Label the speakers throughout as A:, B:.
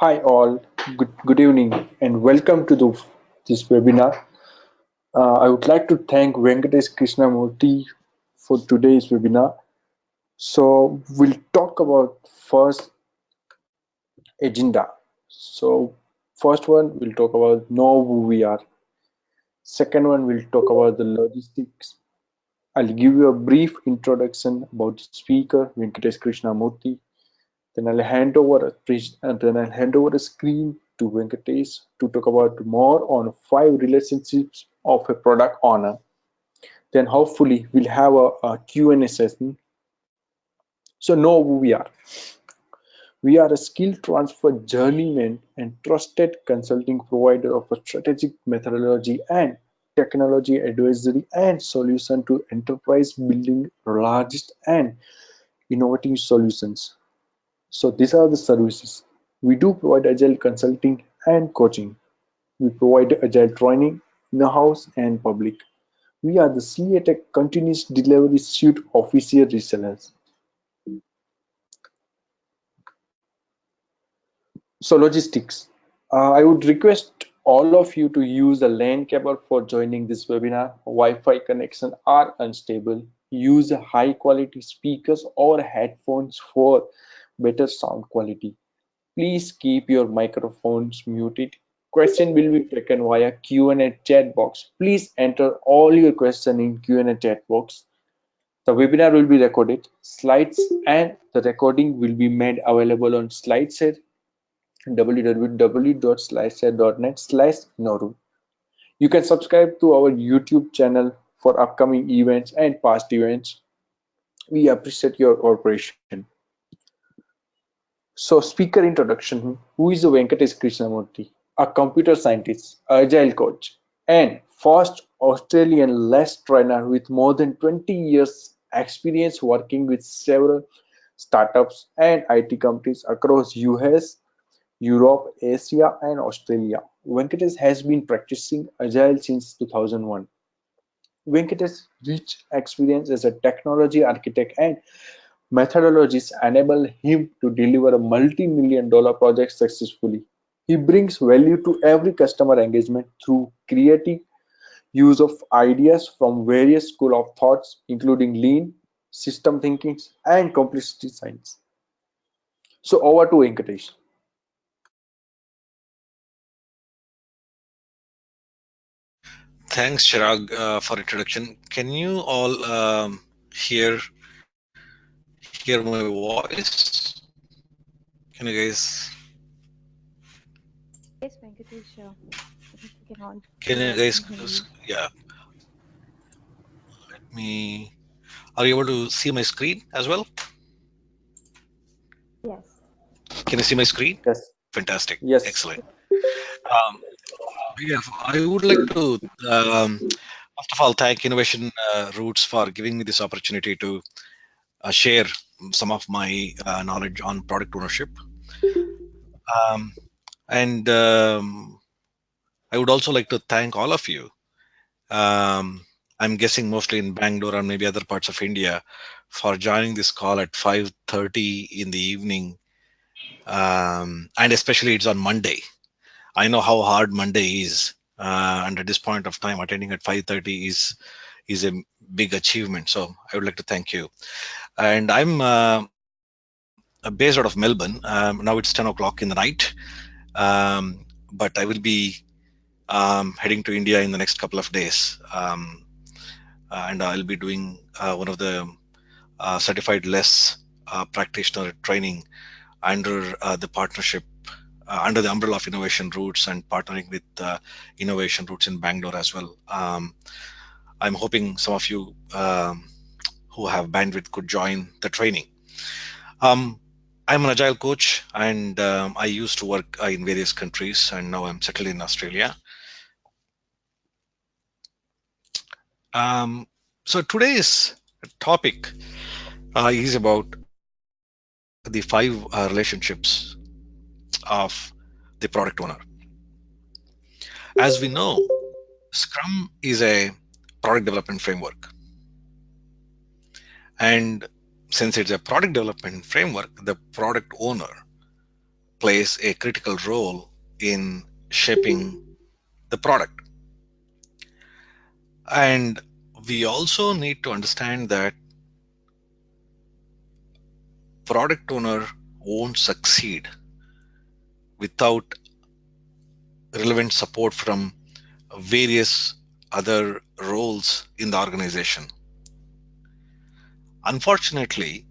A: Hi all, good evening and welcome to this webinar. I would like to thank Venkatesh Krishnamurti for today's webinar. So we'll talk about first agenda. So first one we'll talk about know who we are. Second one we'll talk about the logistics. I'll give you a brief introduction about the speaker Venkatesh Krishnamurti. Then I'll hand over a screen to Venkatesh to talk about more on 5 relationships of a product owner. Then hopefully we'll have a Q&A session. So know who we are. We are a skill transfer journeyman and trusted consulting provider of a strategic methodology and technology advisory and solution to enterprise building largest and innovative solutions. So these are the services. We do provide agile consulting and coaching. We provide agile training in-house and public. We are the CA Tech Continuous Delivery Suite official resellers. So logistics. I would request all of you to use a LAN cable for joining this webinar. Wi-Fi connection are unstable. Use high quality speakers or headphones for better sound quality. Please keep your microphones muted. Question will be taken via Q&A chat box. Please enter all your questions in Q&A chat box. The webinar will be recorded. Slides and the recording will be made available on SlideShare www.slideshare.net/noru. You can subscribe to our YouTube channel for upcoming events and past events. We appreciate your cooperation. So, speaker introduction. Who is Venkatesh Krishnamurti? A computer scientist, agile coach, and first Australian less trainer with more than 20 years experience working with several startups and IT companies across US, Europe, Asia, and Australia. Venkatesh has been practicing agile since 2001. Venkatesh's rich experience as a technology architect and methodologies enable him to deliver a multi-million dollar project successfully. He brings value to every customer engagement through creative use of ideas from various schools of thoughts, including lean, system thinking, and complexity science. So over to Venkatesh.
B: Thanks, Chirag, for introduction. Can you all hear my voice? Can you guys
C: Yes, Venkatesh, I think we can all
B: can you
C: hear
B: guys
C: and hear you.
B: yeah, let me are you able to see my screen as well?
C: Yes.
B: Can you see my screen?
A: Yes.
B: Fantastic.
A: Yes.
B: Excellent. Um, yeah, I would like to first of all thank Innovation Roots for giving me this opportunity to share some of my knowledge on product ownership. Um, and I would also like to thank all of you. Um, I'm guessing mostly in Bangalore and maybe other parts of India for joining this call at 5:30 in the evening. And especially it's on Monday. I know how hard Monday is. And at this point of time, attending at 5:30 is a big achievement. So I would like to thank you. And I'm based out of Melbourne. Now it's 10 o'clock in the night. But I will be heading to India in the next couple of days. And I'll be doing one of the certified less practitioner training under the partnership under the umbrella of Innovation Roots and partnering with Innovation Roots in Bangalore as well. I'm hoping some of you who have bandwidth could join the training. Um, I'm an agile coach, and I used to work in various countries, and now I'm settled in Australia. So today's topic is about the 5 relationships of the product owner. As we know, Scrum is a product development framework. And since it's a product development framework, the product owner plays a critical role in shaping the product. And we also need to understand that product owner won't succeed without relevant support from various other roles in the organization. Unfortunately,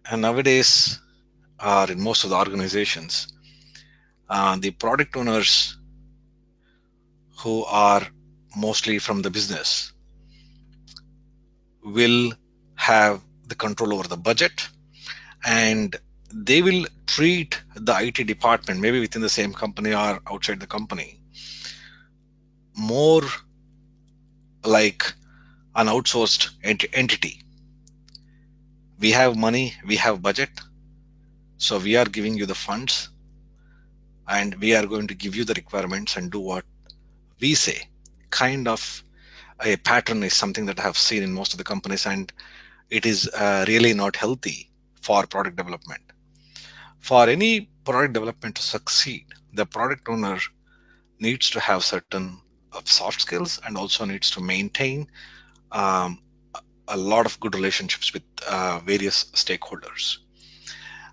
B: and nowadays, in most of the organizations, the product owners who are mostly from the business will have the control over the budget, and they will treat the IT department, maybe within the same company or outside the company, more like an outsourced entity. We have money, we have budget, so we are giving you the funds, and we are going to give you the requirements and do what we say. Kind of a pattern is something that I have seen in most of the companies, and it is really not healthy for product development. For any product development to succeed, the product owner needs to have certain soft skills and also needs to maintain um, a lot of good relationships with various stakeholders.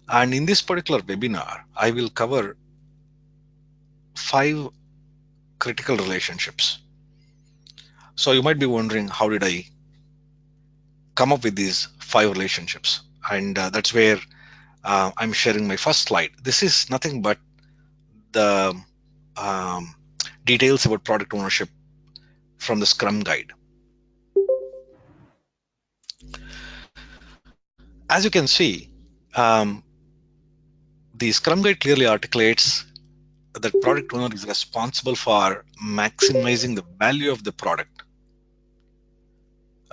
B: And in this particular webinar, I will cover 5 critical relationships. So you might be wondering, how did I come up with these 5 relationships? And that's where I'm sharing my first slide. This is nothing but the um, details about product ownership from the Scrum guide. As you can see, um, the Scrum guide clearly articulates that product owner is responsible for maximizing the value of the product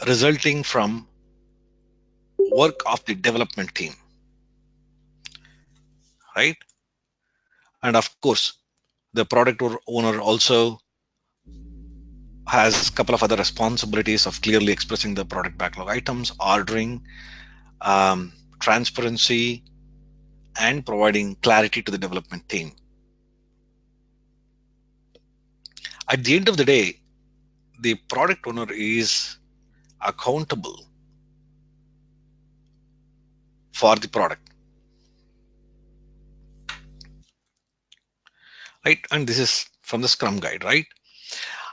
B: resulting from work of the development team, right? And of course, the product owner also has a couple of other responsibilities of clearly expressing the product backlog items, ordering, transparency, and providing clarity to the development team. At the end of the day, the product owner is accountable for the product, right? And this is from the Scrum guide, right?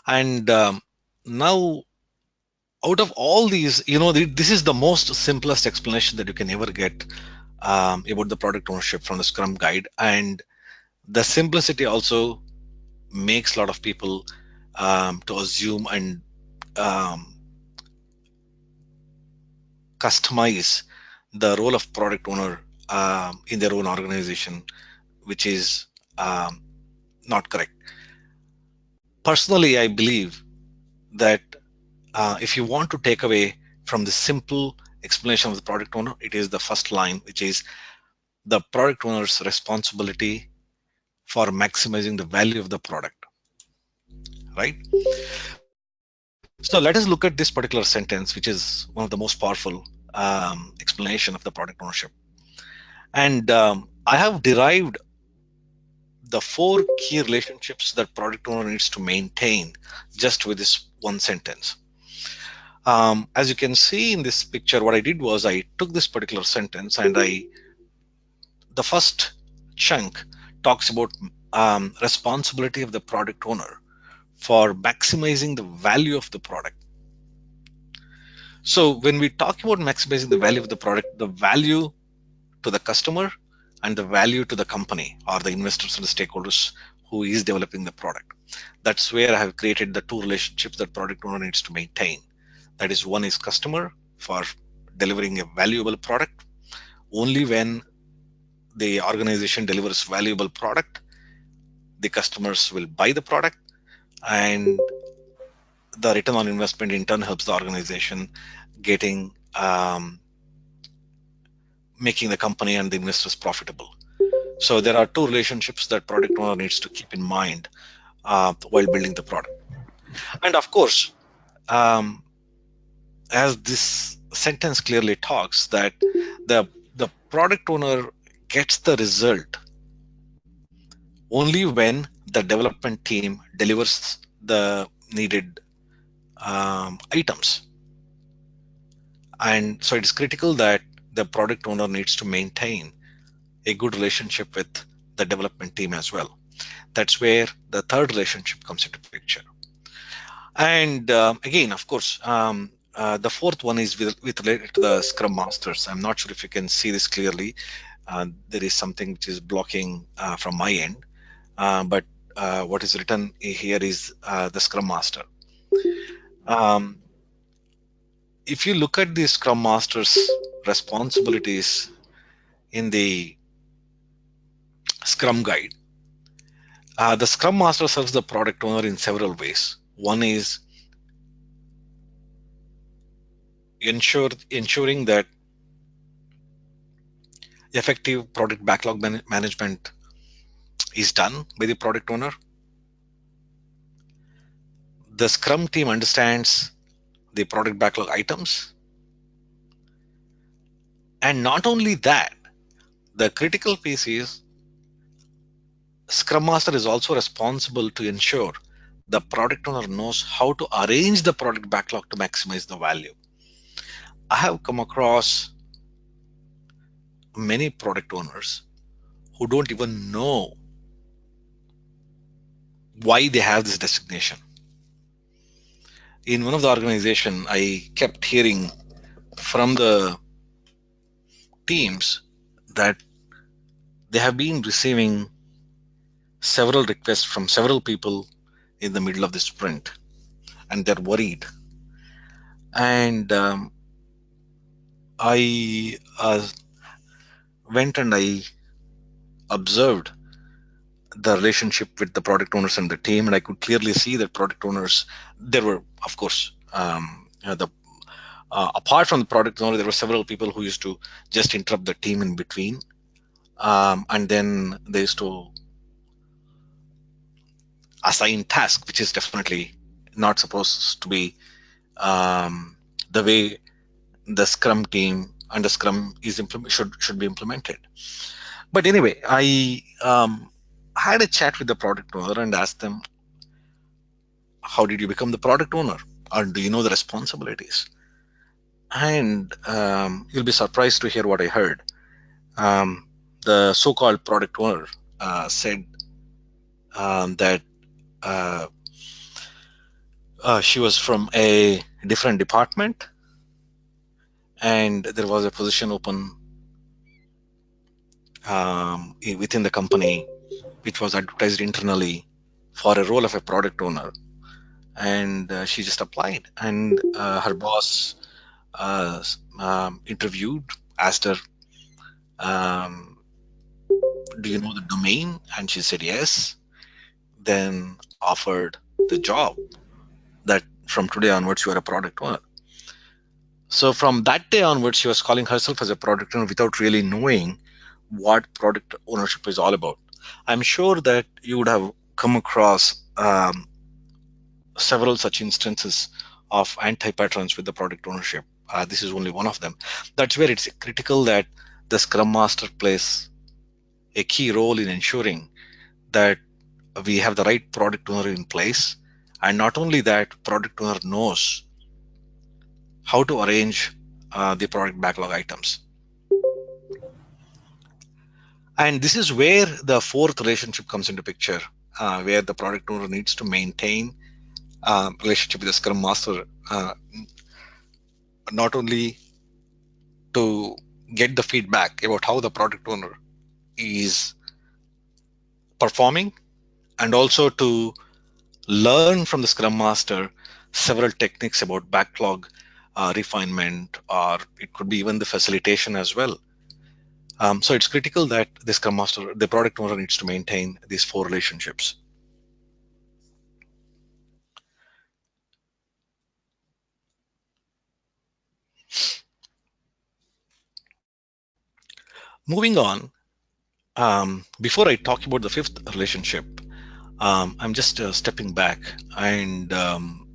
B: And now, out of all these, this is the most simplest explanation that you can ever get about the product ownership from the Scrum guide. And the simplicity also makes a lot of people to assume and um, customize the role of product owner in their own organization, which is um, not correct. Personally, I believe that if you want to take away from the simple explanation of the product owner, it is the first line, which is the product owner's responsibility for maximizing the value of the product, right? So let us look at this particular sentence, which is one of the most powerful explanation of the product ownership. And I have derived the 4 key relationships that product owner needs to maintain just with this one sentence. As you can see in this picture, what I did was I took this particular sentence and the first chunk talks about responsibility of the product owner for maximizing the value of the product. So when we talk about maximizing the value of the product, the value to the customer and the value to the company or the investors and the stakeholders who is developing the product. That's where I have created the 2 relationships that product owner needs to maintain. That is, one is customer for delivering a valuable product. Only when the organization delivers valuable product, the customers will buy the product, and the return on investment in turn helps the organization getting making the company and the investors profitable. So there are 2 relationships that product owner needs to keep in mind while building the product. And of course, as this sentence clearly talks, that the product owner gets the result only when the development team delivers the needed items. And so it is critical that the product owner needs to maintain a good relationship with the development team as well. That's where the third relationship comes into picture. And again, of course, the fourth one is with related to the Scrum Masters. I'm not sure if you can see this clearly. There is something which is blocking from my end, but what is written here is the Scrum Master. Um, if you look at the Scrum Master's responsibilities in the Scrum Guide, the Scrum Master serves the product owner in several ways. One is ensuring that effective product backlog management is done by the product owner. The Scrum team understands the product backlog items. And not only that, the critical piece is Scrum Master is also responsible to ensure the product owner knows how to arrange the product backlog to maximize the value. I have come across many product owners who don't even know why they have this designation. In one of the organization, I kept hearing from the teams that they have been receiving several requests from several people in the middle of the sprint, and they're worried. And I went and I observed the relationship with the product owners and the team, and I could clearly see that product owners, there were, of course, the apart from the product owner, there were several people who used to just interrupt the team in between, and then they used to assign tasks, which is definitely not supposed to be the way the Scrum team and the Scrum is should be implemented. But anyway, I had a chat with the product owner and asked them, how did you become the product owner, or do you know the responsibilities? And you'll be surprised to hear what I heard. The so-called product owner said that uh, she was from a different department, and there was a position open within the company which was advertised internally for a role of a product owner, and she just applied, and her boss interviewed, asked her, um, do you know the domain? And she said yes, then offered the job, that from today onwards you are a product owner. So from that day onwards, she was calling herself as a product owner without really knowing what product ownership is all about. I'm sure that you would have come across several such instances of anti-patterns with the product ownership. This is only one of them. That's where it's critical that the Scrum Master plays a key role in ensuring that we have the right product owner in place. And not only that, product owner knows how to arrange the product backlog items. And this is where the fourth relationship comes into picture, where the product owner needs to maintain relationship with the Scrum Master, not only to get the feedback about how the product owner is performing, and also to learn from the Scrum Master several techniques about backlog refinement, or it could be even the facilitation as well. So it's critical that the Scrum Master, the product owner, needs to maintain these four relationships. Moving on, before I talk about the fifth relationship, I'm just stepping back and um,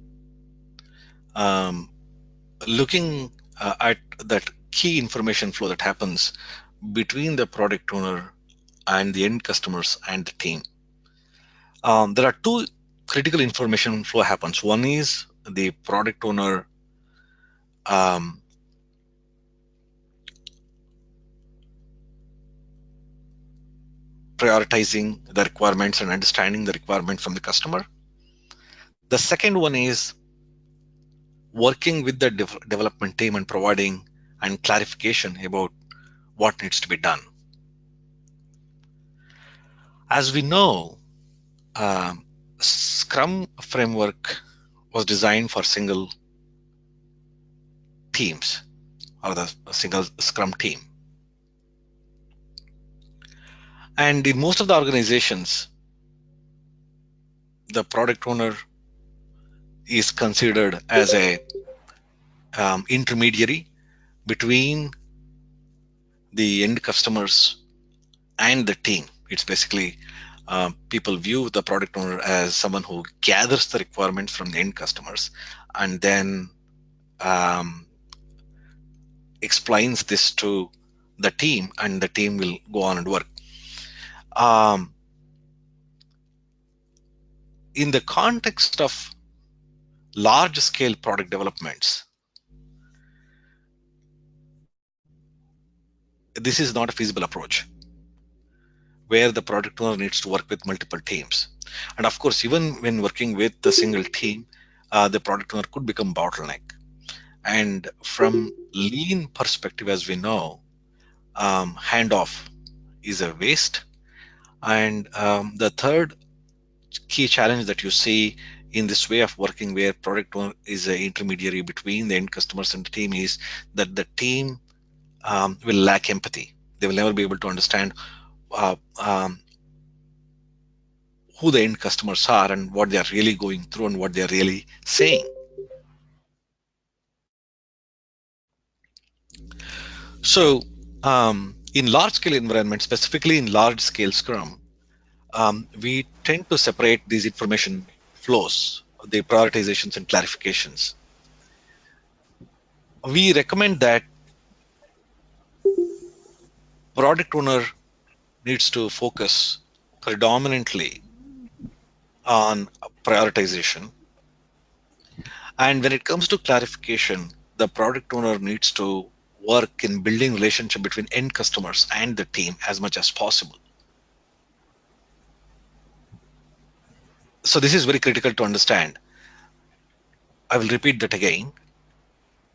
B: looking at that key information flow that happens between the product owner and the end customers and the team. There are two critical information flow happens. One is the product owner um, prioritizing the requirements and understanding the requirement from the customer. The second one is working with the development team and providing and clarification about what needs to be done. As we know, um, Scrum framework was designed for single teams or the single Scrum team. And in most of the organizations, the product owner is considered as a intermediary between the end customers and the team. It's basically people view the product owner as someone who gathers the requirements from the end customers and then um, explains this to the team, and the team will go on and work. Um, in the context of large scale product developments, this is not a feasible approach where the product owner needs to work with multiple teams. And of course, even when working with the single team, the product owner could become bottleneck. And from lean perspective, as we know, handoff is a waste. And the third key challenge that you see in this way of working where product owner is an intermediary between the end customers and the team is that the team will lack empathy. They will never be able to understand uh, um, who the end customers are and what they are really going through and what they are really saying. So in large scale environments, specifically in large scale Scrum, we tend to separate these information flows, the prioritizations and clarifications. We recommend that product owner needs to focus predominantly on prioritization. And when it comes to clarification, the product owner needs to work in building relationship between end customers and the team as much as possible. So this is very critical to understand. I will repeat that again.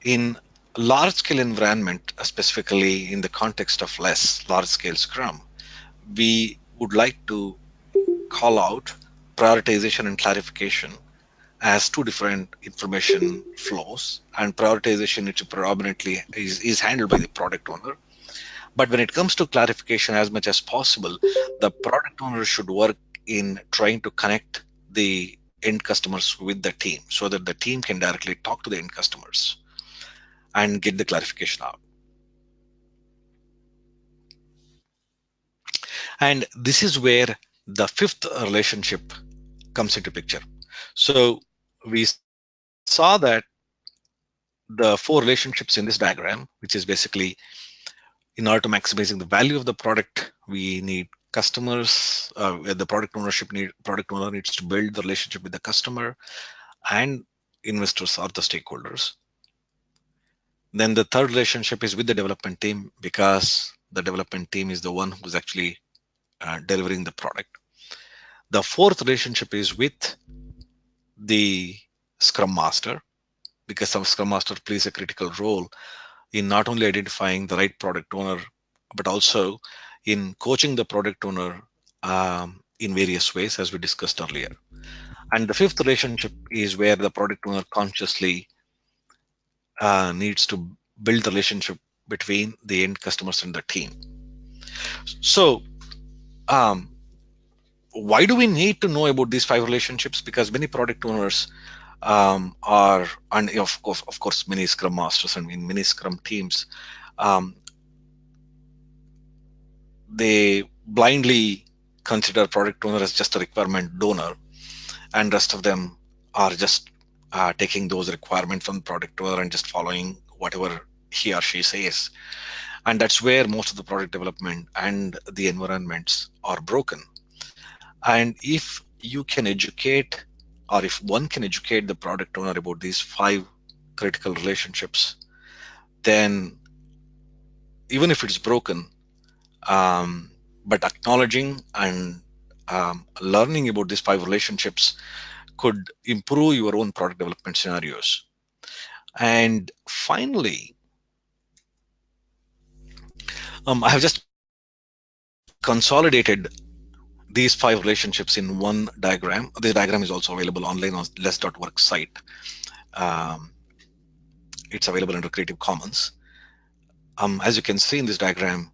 B: In large scale environment, specifically in the context of less large scale Scrum, we would like to call out prioritization and clarification as two different information flows, and prioritization is predominantly is handled by the product owner. But when it comes to clarification, as much as possible, the product owner should work in trying to connect the end customers with the team so that the team can directly talk to the end customers and get the clarification out. And this is where the fifth relationship comes into picture. So we saw that the four relationships in this diagram, which is basically in order to maximizing the value of the product, we need customers. Where the product owner needs to build the relationship with the customer and investors or the stakeholders. Then the third relationship is with the development team because the development team is the one who's actually delivering the product. The fourth relationship is with the Scrum Master because some Scrum Master plays a critical role in not only identifying the right product owner, but also in coaching the product owner in various ways, as we discussed earlier. And the fifth relationship is where the product owner consciously needs to build the relationship between the end customers and the team. So, um, why do we need to know about these five relationships? Because many product owners are, and of course, many Scrum Masters and in many Scrum teams, um, they blindly consider product owner as just a requirement donor, and rest of them are just taking those requirements from the product owner and just following whatever he or she says. And that's where most of the product development and the environments are broken. And if you can educate, or if one can educate the product owner about these five critical relationships, then even if it's broken, um, but acknowledging and learning about these five relationships could improve your own product development scenarios. And finally, I have just consolidated these five relationships in one diagram. This diagram is also available online on less.work site. Um, it's available under Creative Commons. As you can see in this diagram,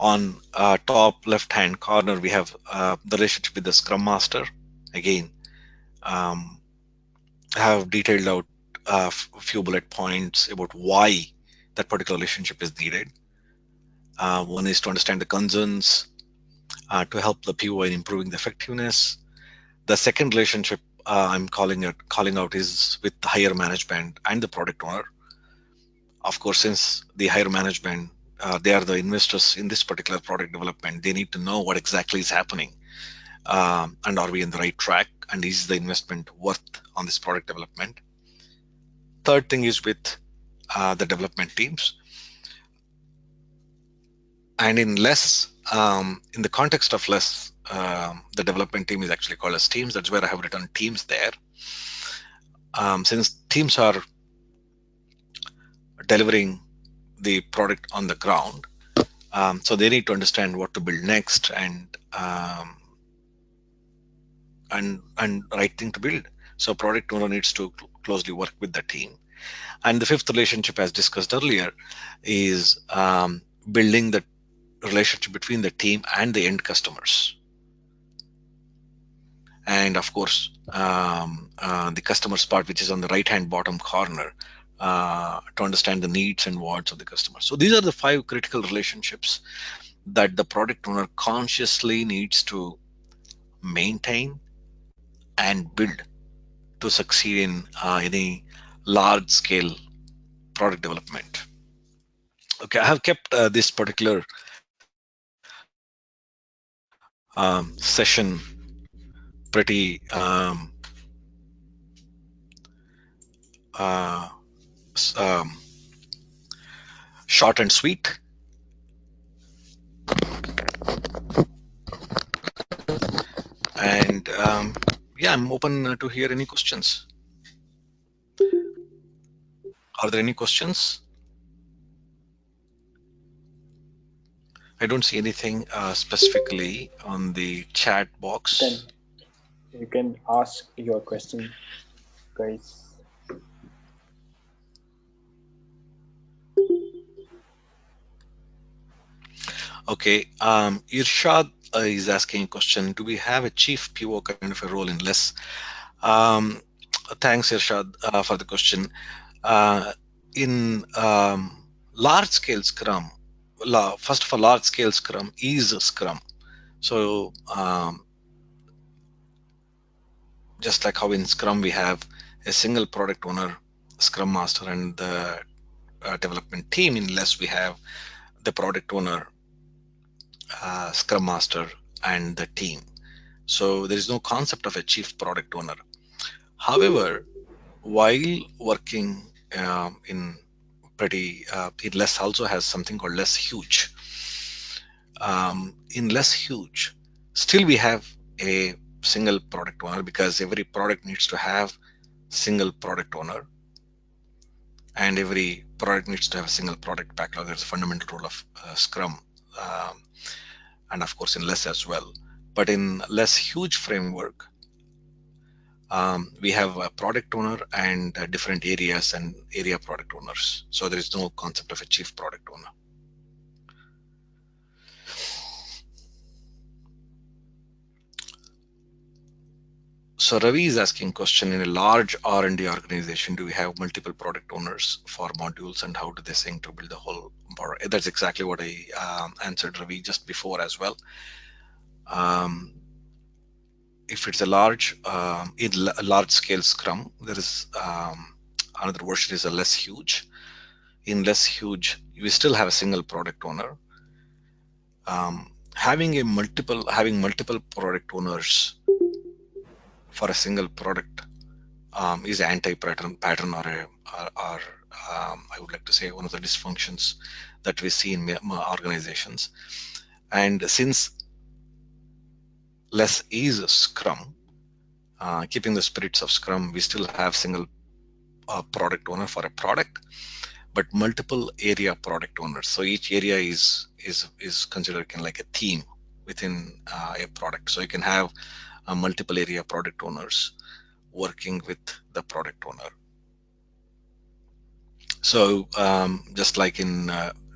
B: on top left hand corner, we have the relationship with the Scrum Master. Again, um, I have detailed out a few bullet points about why that particular relationship is needed. One is to understand the concerns, to help the PO in improving the effectiveness. The second relationship I'm calling out is with the higher management and the product owner. Of course, since the higher management, they are the investors in this particular product development, they need to know what exactly is happening, and are we in the right track, and is the investment worth on this product development. Third thing is with the development teams, and in the context of less, the development team is actually called as teams. That's where I have written teams there. Since teams are delivering the product on the ground, so they need to understand what to build next, and right thing to build. So product owner needs to closely work with the team. And the fifth relationship, as discussed earlier, is building the relationship between the team and the end customers. And of course, the customers part, which is on the right hand bottom corner, to understand the needs and wants of the customer. So these are the five critical relationships that the product owner consciously needs to maintain and build to succeed in any large scale product development. Okay, I have kept this particular session pretty uh, short and sweet. And yeah, I'm open to hear any questions. Are there any questions? I don't see anything specifically on the chat
A: Then
B: box.
A: you can ask your question, guys.
B: Okay, Irshad is asking a question. Do we have a chief PO kind of a role in less? Um, Thanks, Irshad, for the question. In large scale Scrum, first of all, large scale Scrum is a Scrum. So just like how in Scrum we have a single product owner, Scrum Master, and the development team, in less we have the product owner, Scrum Master, and the team. So there is no concept of a chief product owner. However, while working in pretty in less also has something called less huge. In less huge, still we have a single product owner, because every product needs to have single product owner, and every product needs to have a single product backlog. That's a fundamental role of Scrum, um, and of course in less as well. But in less huge framework, we have a product owner and different areas and area product owners. So there is no concept of a chief product owner. So Ravi is asking question, in a large R&D organization, do we have multiple product owners for modules, and how do they sync to build the whole product? That's exactly what I answered Ravi just before as well. Um, if it's a a large scale Scrum, there is another version is a less huge. In less huge, we still have a single product owner. having multiple product owners for a single product is an anti-pattern or I would like to say one of the dysfunctions that we see in organizations. And since less is Scrum, keeping the spirits of Scrum, we still have single product owner for a product, but multiple area product owners. So each area is considered kind of like a theme within a product. So you can have multiple area product owners working with the product owner. So just like in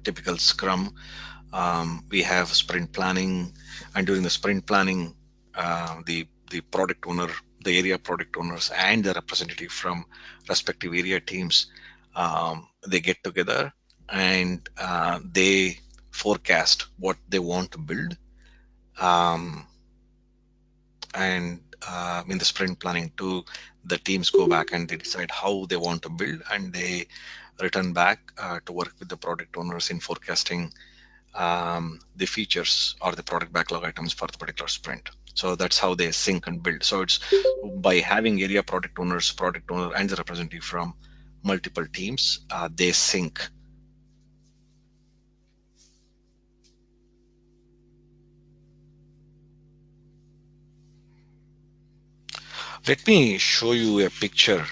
B: typical Scrum, we have sprint planning, and during the sprint planning, the product owner, the area product owners, and the representative from respective area teams, they get together and they forecast what they want to build. And in the sprint planning too, the teams go back and they decide how they want to build, and they return back to work with the product owners in forecasting the features or the product backlog items for the particular sprint. So that's how they sync and build. So it's by having area product owners, product owner, and the representative from multiple teams, they sync. Let me show you a picture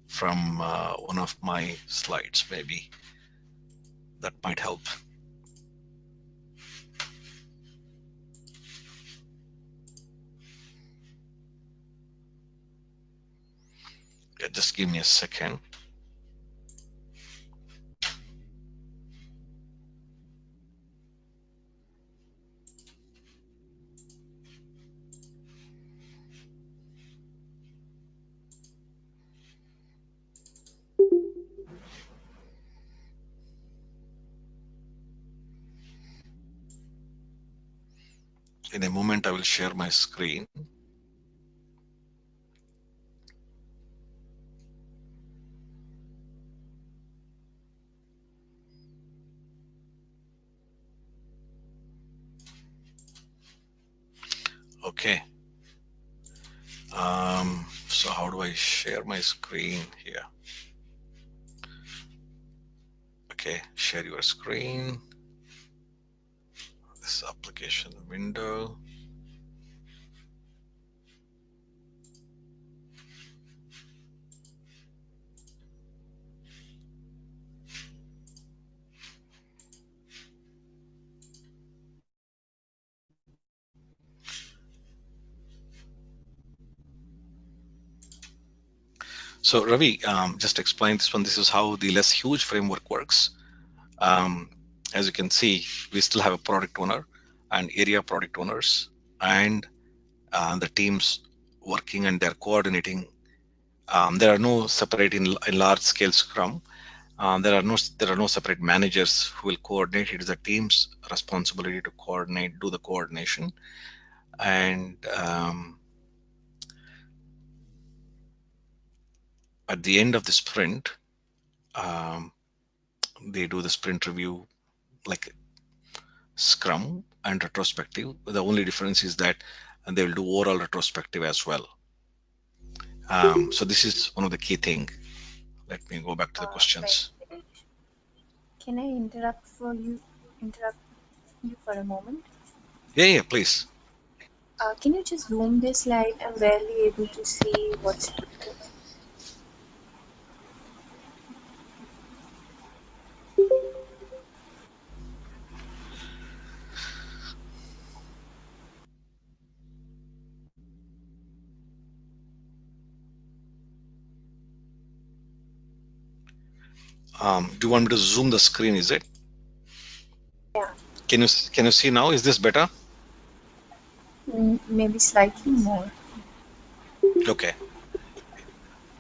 B: from one of my slides, maybe that might help. Yeah, just give me a second. In a moment, I will share my screen. Okay. So how do I share my screen here? Okay, share your screen. This application window. So Ravi, just explain this one. This is how the less huge framework works. As you can see, we still have a product owner and area product owners, and the teams working and they're coordinating. There are no separate in large scale Scrum. There are no separate managers who will coordinate. It is the team's responsibility to coordinate, do the coordination, and at the end of the sprint, um, they do the sprint review like Scrum and retrospective. The only difference is that they will do overall retrospective as well. So this is one of the key thing. Let me go back to the questions.
C: Venkatesh, can I interrupt you for a moment?
B: Yeah, please.
C: Can you just zoom this slide? I'm barely able to see what's happening.
B: Do you want me to zoom the screen? Is it?
C: Yeah,
B: Can you see now? Is this better?
C: maybe slightly more.
B: Okay.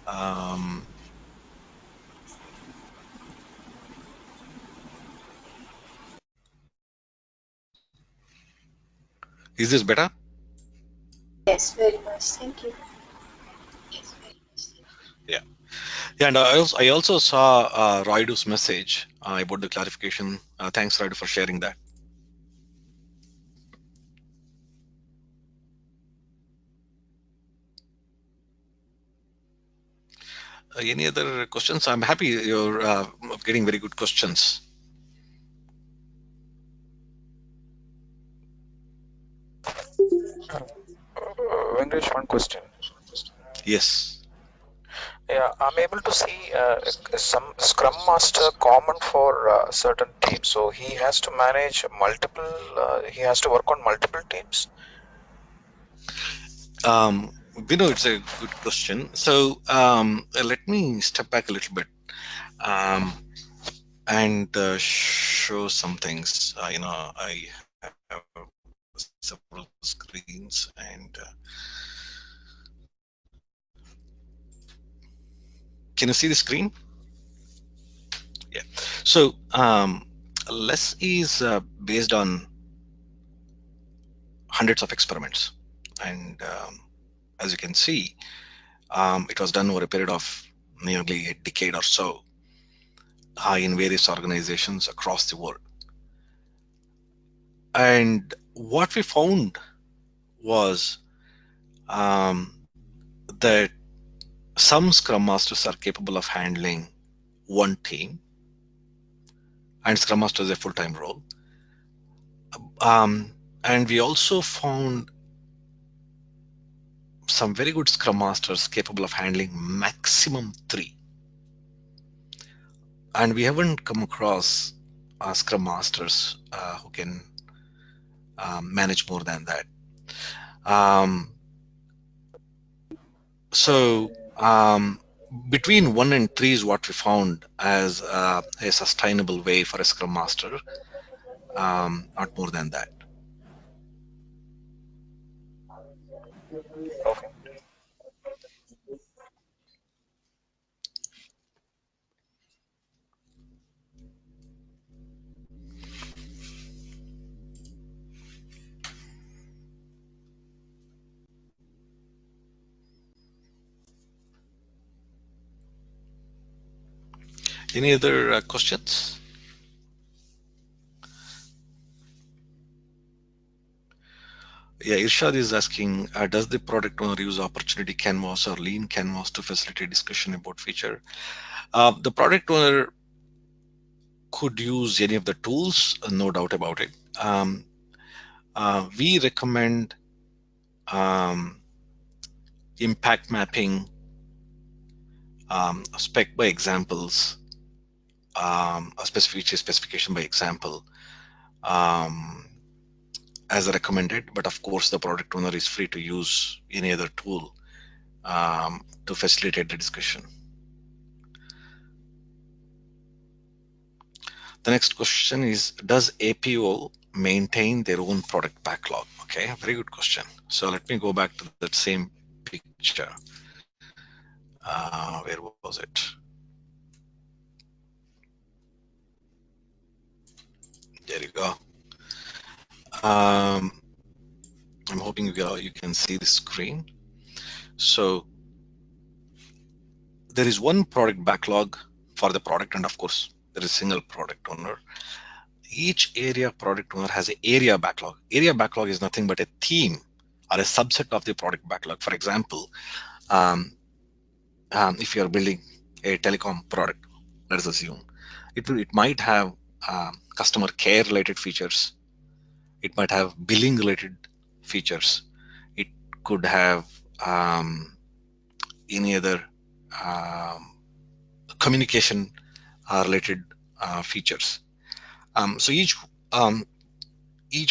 B: Um, is this better?
C: Yes, very much. Thank you.
B: Yeah. Yeah, and I also saw Raidu's message about the clarification. Thanks, Raidu, for sharing that. Any other questions? I'm happy you're getting very good questions.
D: Venkatesh, one question.
B: Yes.
D: Yeah, I'm able to see some Scrum Master common for certain teams. So he has to manage multiple, he has to work on multiple teams.
B: We know it's a good question. So let me step back a little bit and show some things. I have several screens and can you see the screen? Yeah. So less is based on hundreds of experiments, and as you can see, it was done over a period of nearly a decade or so in various organizations across the world. And what we found was that some Scrum Masters are capable of handling one team, and Scrum Master is a full-time role. And we also found some very good Scrum Masters capable of handling maximum three. And we haven't come across Scrum Masters who can manage more than that. So between 1 and 3 is what we found as a sustainable way for a Scrum Master, not more than that.
D: Okay.
B: Any other questions? Yeah, Irshad is asking, does the product owner use opportunity canvas or lean canvas to facilitate discussion about feature? The product owner could use any of the tools, no doubt about it. We recommend impact mapping, spec by examples, a specification by example, um, as recommended. But of course, the product owner is free to use any other tool to facilitate the discussion. The next question is, does APO maintain their own product backlog? Okay, very good question. So let me go back to that same picture. Where was it? There you go. I'm hoping you can see the screen. So there is one product backlog for the product, and of course, there is a single product owner. Each area product owner has an area backlog. Area backlog is nothing but a theme or a subset of the product backlog. For example, if you're building a telecom product, let us assume it might have customer care related features. It might have billing related features. It could have any other communication related features. So each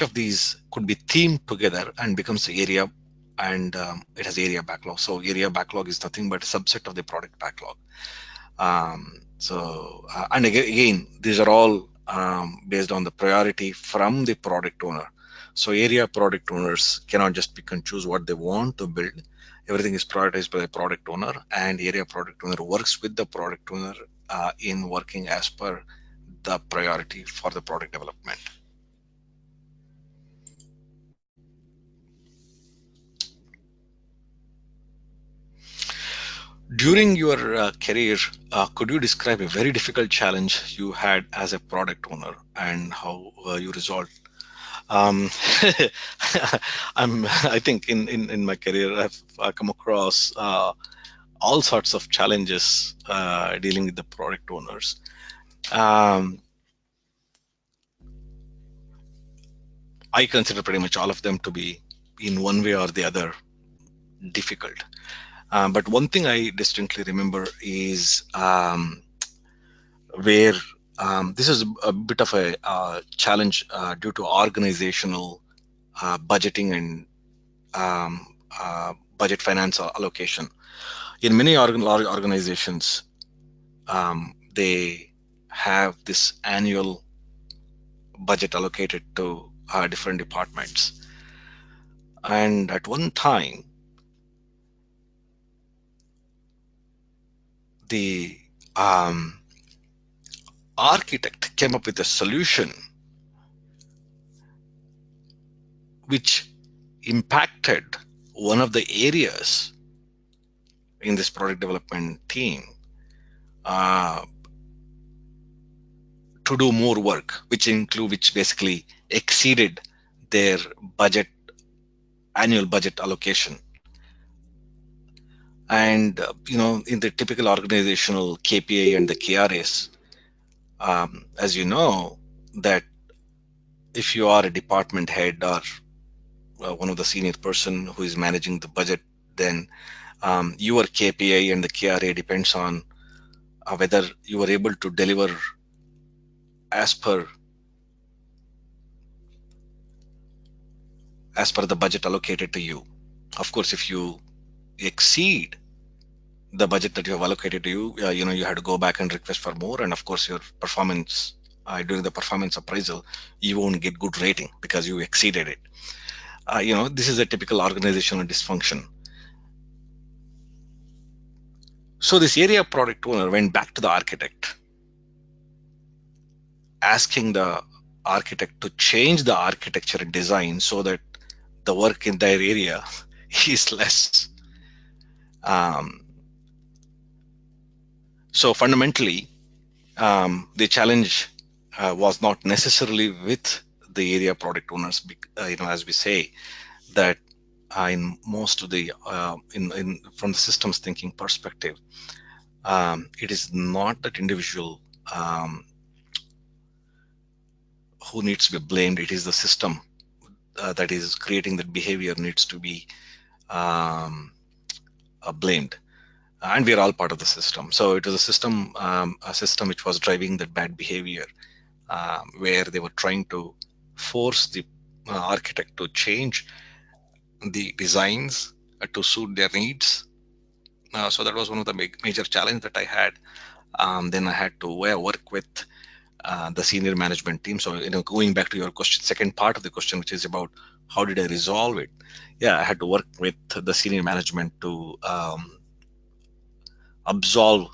B: of these could be themed together and becomes the area, and it has area backlog. So area backlog is nothing but a subset of the product backlog. And again, these are all based on the priority from the product owner. So area product owners cannot just pick and choose what they want to build. Everything is prioritized by the product owner, and area product owner works with the product owner in working as per the priority for the product development. During your career, could you describe a very difficult challenge you had as a product owner and how you resolved? Um, I think in my career, I've come across all sorts of challenges dealing with the product owners. I consider pretty much all of them to be, in one way or the other, difficult. But one thing I distinctly remember is where this is a bit of a challenge due to organizational budgeting and budget finance allocation. In many organizations, they have this annual budget allocated to different departments. And at one time, the architect came up with a solution which impacted one of the areas in this product development team to do more work, which basically exceeded their budget, annual budget allocation. And in the typical organizational KPI and the KRAs, as you know, that if you are a department head or one of the senior person who is managing the budget, then your KPI and the KRA depends on whether you are able to deliver as per the budget allocated to you. Of course, if you exceed the budget that you have allocated to you, you have to go back and request for more. And of course, your performance during the performance appraisal, you won't get good rating because you exceeded it. This is a typical organizational dysfunction. So this area product owner went back to the architect, asking the architect to change the architecture and design so that the work in their area is less. So fundamentally, the challenge was not necessarily with the area product owners. As we say that in most of the from the systems thinking perspective, it is not that individual who needs to be blamed. It is the system that is creating that behavior needs to be blamed. And we are all part of the system. So it was a system which was driving that bad behavior, where they were trying to force the architect to change the designs to suit their needs. So that was one of the major challenges that I had. Then I had to work with the senior management team. So going back to your question, second part of the question, which is about how did I resolve it? Yeah, I had to work with the senior management to absolve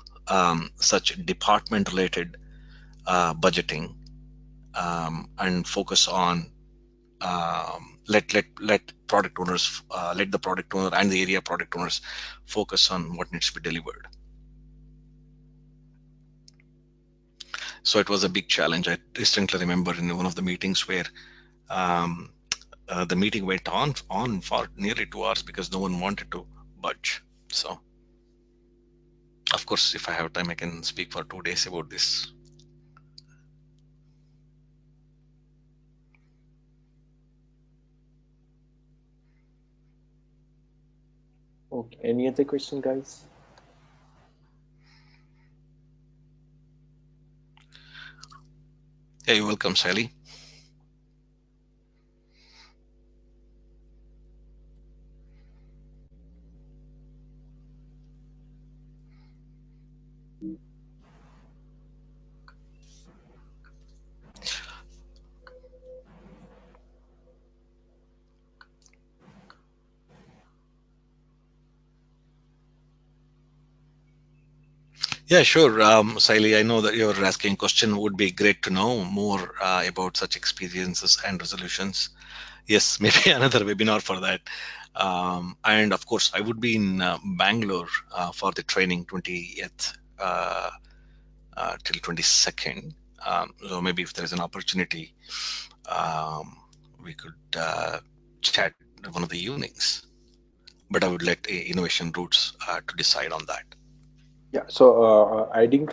B: such department-related budgeting and focus on let product owners let the product owner and the area product owners focus on what needs to be delivered. So it was a big challenge. I distinctly remember in one of the meetings where the meeting went on for nearly 2 hours because no one wanted to budge. So of course, if I have time, I can speak for 2 days about this.
A: Okay, any other question, guys?
B: Yeah, you're welcome, Sally. Yeah, sure. Sally, I know that you're asking a question. Would be great to know more about such experiences and resolutions. Yes, maybe another webinar for that. And of course, I would be in Bangalore for the training 20th till 22nd. So maybe if there's an opportunity, we could chat one of the evenings. but I would let Innovation Roots to decide on that.
A: Yeah, so adding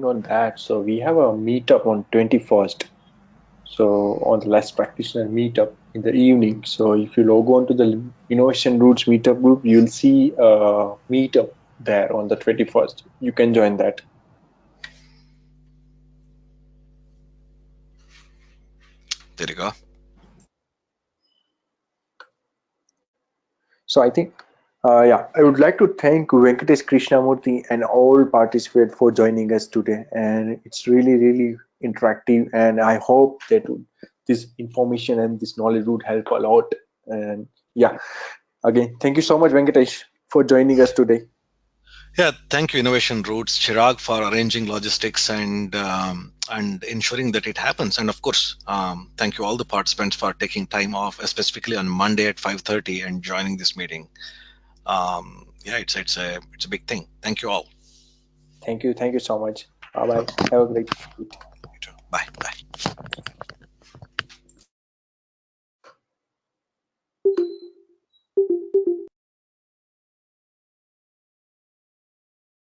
A: on that, so we have a meetup on 21st. So on the Less Practitioner meetup in the evening. So if you log on to the Innovation Roots meetup group, you'll see a meetup there on the 21st. You can join that.
B: There you go.
A: So I think, yeah, I would like to thank Venkatesh Krishnamurthy and all participants for joining us today. And it's really, really interactive. And I hope that this information and this knowledge would help a lot. And yeah, again, thank you so much, Venkatesh, for joining us today.
B: Yeah, thank you, Innovation Roots, Chirag, for arranging logistics and ensuring that it happens. And of course, thank you all the participants for taking time off, specifically on Monday at 5:30 and joining this meeting. Yeah, it's a big thing. Thank you all.
A: Thank you. Thank you so much. Bye bye. Have a great day.
B: You too. Bye.